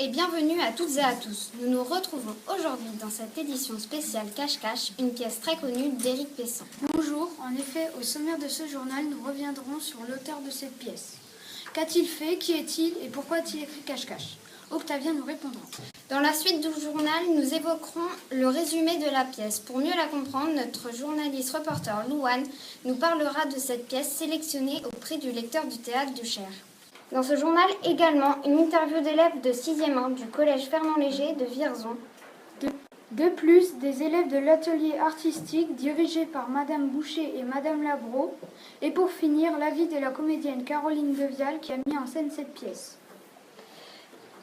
et bienvenue à toutes et à tous. Nous nous retrouvons aujourd'hui dans cette édition spéciale Cache-Cache, une pièce très connue d'Éric Pessan. Bonjour, en effet, au sommaire de ce journal, nous reviendrons sur l'auteur de cette pièce. Qu'a-t-il fait, qui est-il et pourquoi a-t-il écrit Cache-Cache? Octavien nous répondra. Dans la suite du journal, nous évoquerons le résumé de la pièce. Pour mieux la comprendre, notre journaliste reporter Louane nous parlera de cette pièce sélectionnée auprès du lecteur du théâtre du Cher. Dans ce journal également, une interview d'élèves de 6e 1 du collège Fernand Léger de Vierzon. De plus, des élèves de l'atelier artistique dirigé par Madame Boucher et Madame Labro. Et pour finir, l'avis de la comédienne Caroline Devial qui a mis en scène cette pièce.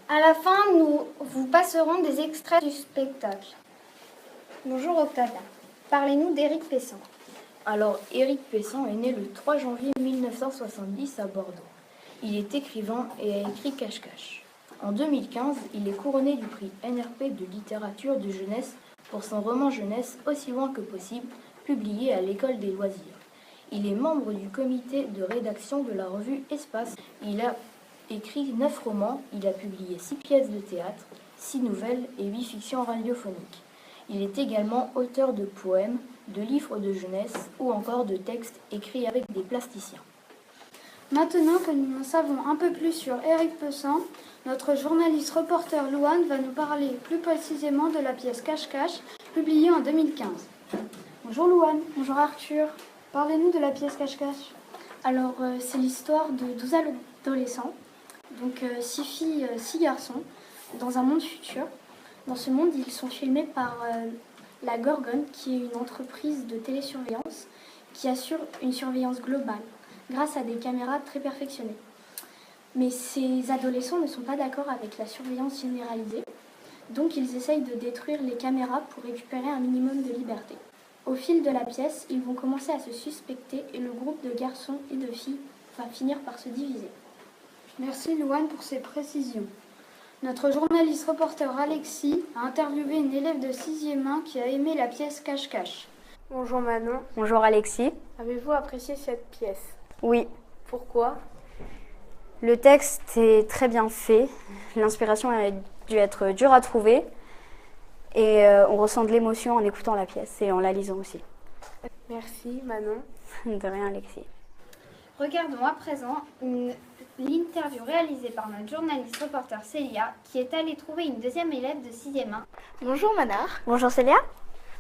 À la fin, nous vous passerons des extraits du spectacle. Bonjour Octavien, parlez-nous d'Éric Pessan. Alors, Éric Pessan est né le 3 janvier 1970 à Bordeaux. Il est écrivain et a écrit Cache-Cache. En 2015, il est couronné du prix NRP de littérature de jeunesse pour son roman jeunesse Aussi loin que possible, publié à l'École des loisirs. Il est membre du comité de rédaction de la revue Espace. Il a écrit 9 romans, il a publié 6 pièces de théâtre, 6 nouvelles et 8 fictions radiophoniques. Il est également auteur de poèmes, de livres de jeunesse ou encore de textes écrits avec des plasticiens. Maintenant que nous en savons un peu plus sur Éric Pessan, notre journaliste reporter Louane va nous parler plus précisément de la pièce Cache-Cache, publiée en 2015. Bonjour Louane. Bonjour Arthur. Parlez-nous de la pièce Cache-Cache. Alors, c'est l'histoire de 12 adolescents, donc 6 filles, 6 garçons, dans un monde futur. Dans ce monde, ils sont filmés par la Gorgone, qui est une entreprise de télésurveillance qui assure une surveillance globale, grâce à des caméras très perfectionnées. Mais ces adolescents ne sont pas d'accord avec la surveillance généralisée, donc ils essayent de détruire les caméras pour récupérer un minimum de liberté. Au fil de la pièce, ils vont commencer à se suspecter et le groupe de garçons et de filles va finir par se diviser. Merci Louane pour ces précisions. Notre journaliste reporter Alexis a interviewé une élève de 6e 1 qui a aimé la pièce Cache-Cache. Bonjour Manon. Bonjour Alexis. Avez-vous apprécié cette pièce? Oui. Pourquoi? Le texte est très bien fait. L'inspiration a dû être dure à trouver. Et on ressent de l'émotion en écoutant la pièce et en la lisant aussi. Merci Manon. De rien Alexis. Regardons à présent l'interview réalisée par notre journaliste reporter Célia qui est allée trouver une deuxième élève de 6e 1. Bonjour Manar. Bonjour Célia.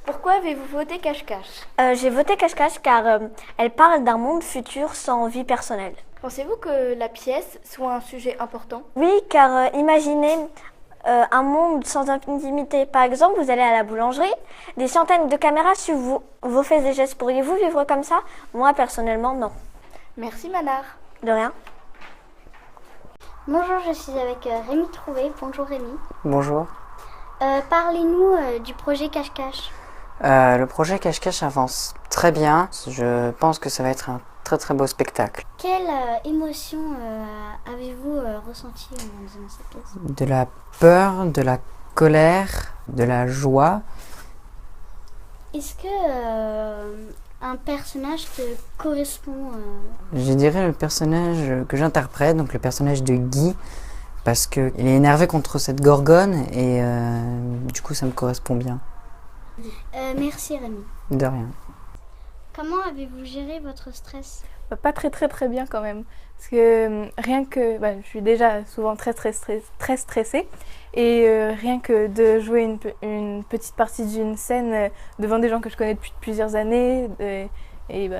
Pourquoi avez-vous voté Cache-Cache? J'ai voté Cache-Cache car elle parle d'un monde futur sans vie personnelle. Pensez-vous que la pièce soit un sujet important? Oui, car imaginez un monde sans intimité. Par exemple, vous allez à la boulangerie, des centaines de caméras suivent vos faits et gestes. Pourriez-vous vivre comme ça? Moi, personnellement, non. Merci Manar. De rien. Bonjour, je suis avec Rémi Trouvé. Bonjour Rémi. Bonjour. Parlez-nous du projet Cache-Cache. Le projet Cache-Cache avance très bien. Je pense que ça va être un très très beau spectacle. Quelle émotion avez-vous ressenti en lisant cette pièce? De la peur, de la colère, de la joie. Est-ce que un personnage te correspond Je dirais le personnage que j'interprète, donc le personnage de Guy, parce qu'il est énervé contre cette gorgone et du coup ça me correspond bien. Merci Rémi. De rien. Comment avez-vous géré votre stress? Pas très bien quand même. Parce que rien que... je suis déjà souvent très stressée. Et rien que de jouer une petite partie d'une scène devant des gens que je connais depuis plusieurs années,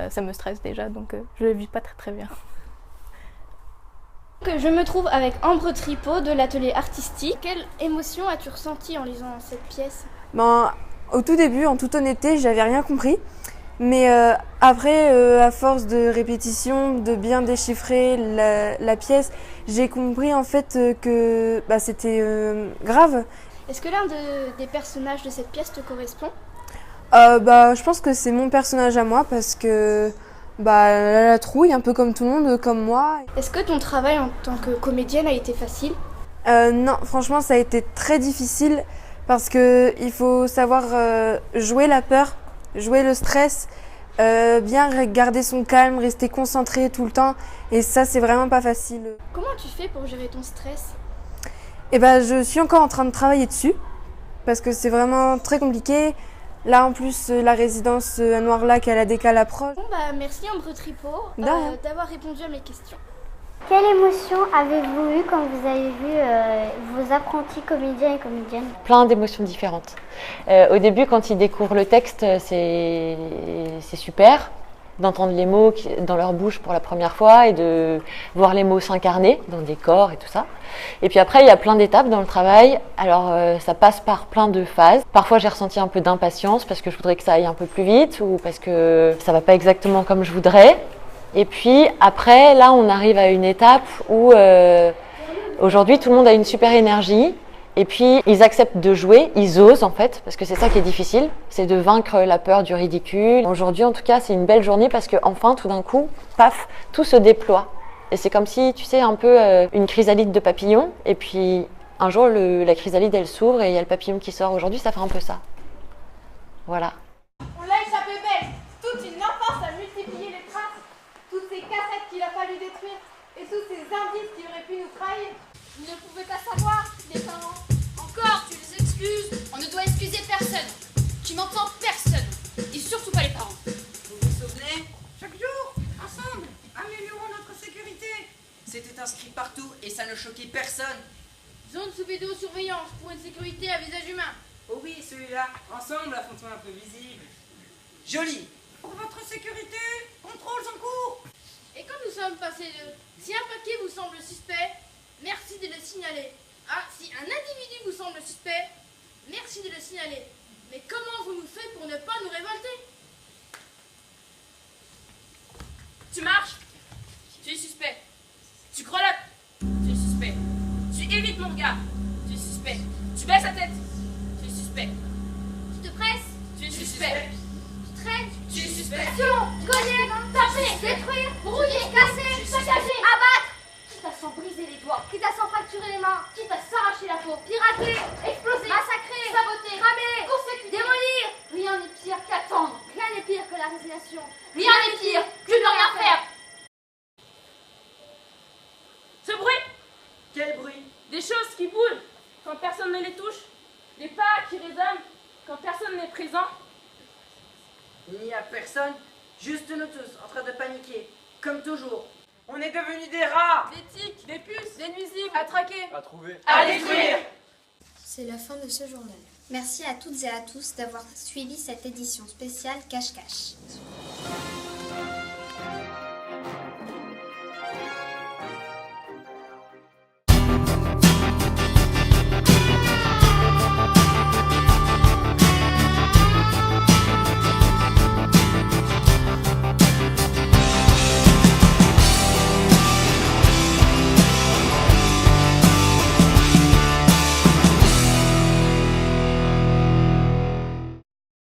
ça me stresse déjà, donc je le vis pas très bien. Je me trouve avec Ambre Tripot de l'atelier artistique. Quelle émotion as-tu ressenti en lisant cette pièce? Au tout début, en toute honnêteté, j'avais rien compris. Mais après, à force de répétition, de bien déchiffrer la pièce, j'ai compris en fait que c'était grave. Est-ce que l'un des personnages de cette pièce te correspond? Je pense que c'est mon personnage à moi parce que elle a la trouille, un peu comme tout le monde, comme moi. Est-ce que ton travail en tant que comédienne a été facile? Non, franchement, ça a été très difficile parce que il faut savoir jouer la peur, jouer le stress, bien garder son calme, rester concentré tout le temps. Et ça, c'est vraiment pas facile. Comment tu fais pour gérer ton stress? Eh ben, je suis encore en train de travailler dessus parce que c'est vraiment très compliqué. Là, en plus, la résidence à Noirlac, à la décale approche. Bon, merci Ambre Tripot d'avoir répondu à mes questions. Quelle émotion avez-vous eue quand vous avez vu vos apprentis comédiens et comédiennes? Plein d'émotions différentes. Au début, quand ils découvrent le texte, c'est super d'entendre les mots dans leur bouche pour la première fois et de voir les mots s'incarner dans des corps et tout ça. Et puis après, il y a plein d'étapes dans le travail. Alors, ça passe par plein de phases. Parfois, j'ai ressenti un peu d'impatience parce que je voudrais que ça aille un peu plus vite ou parce que ça va pas exactement comme je voudrais. Et puis après, là, on arrive à une étape où aujourd'hui, tout le monde a une super énergie. Et puis, ils acceptent de jouer, ils osent en fait, parce que c'est ça qui est difficile, c'est de vaincre la peur du ridicule. Aujourd'hui, en tout cas, c'est une belle journée parce que enfin, tout d'un coup, paf, tout se déploie. Et c'est comme si, tu sais, un peu une chrysalide de papillon. Et puis, un jour, la chrysalide, elle s'ouvre et il y a le papillon qui sort. Aujourd'hui, ça fait un peu ça. Voilà. On l'a échappé belle. Toute une enfance à multiplier les traces. Toutes ces cassettes qu'il a fallu détruire. Et tous ces indices qui auraient pu nous trahir. Vous ne pouvez pas savoir, les parents. Encore, tu les excuses. On ne doit excuser personne. Tu m'entends, personne. Et surtout pas les parents. Vous vous souvenez? Chaque jour, ensemble, améliorons notre sécurité. C'était inscrit partout et ça ne choquait personne. Zone sous vidéosurveillance pour une sécurité à visage humain. Oh oui, celui-là. Ensemble, affronte-toi un peu visible. Joli. Pour votre sécurité, contrôles en cours. Et quand nous sommes passés de si un paquet vous semble suspect, merci de le signaler. Ah, si un individu vous semble suspect, merci de le signaler. Mais comment vous nous faites pour ne pas nous révolter? Tu marches. Tu es suspect. Tu grelottes. Tu es suspect. Tu évites mon regard. Tu es suspect. Tu baisses la tête. Tu es suspect. Tu te presses. Tu es suspect. Tu traînes. Tu es suspect. Cogner, taper, détruire, brouiller, casser, saccager, abattre. Quitte à s'en briser les doigts, quitte à s'en fracturer les mains, quitte à s'arracher la peau, pirater, exploser, massacrer, saboter, ramer, consécuter, démolir. Rien n'est pire qu'attendre, rien n'est pire que la résignation, rien n'est pire que de rien faire. Ce bruit. Quel bruit? Des choses qui bougent quand personne ne les touche. Des pas qui résonnent quand personne n'est présent. Il n'y a personne, juste nous tous, en train de paniquer, comme toujours. On est devenus des rats. Des tiques, des puces, des nuisibles à traquer, à trouver, à détruire. C'est la fin de ce journal. Merci à toutes et à tous d'avoir suivi cette édition spéciale Cache-Cache.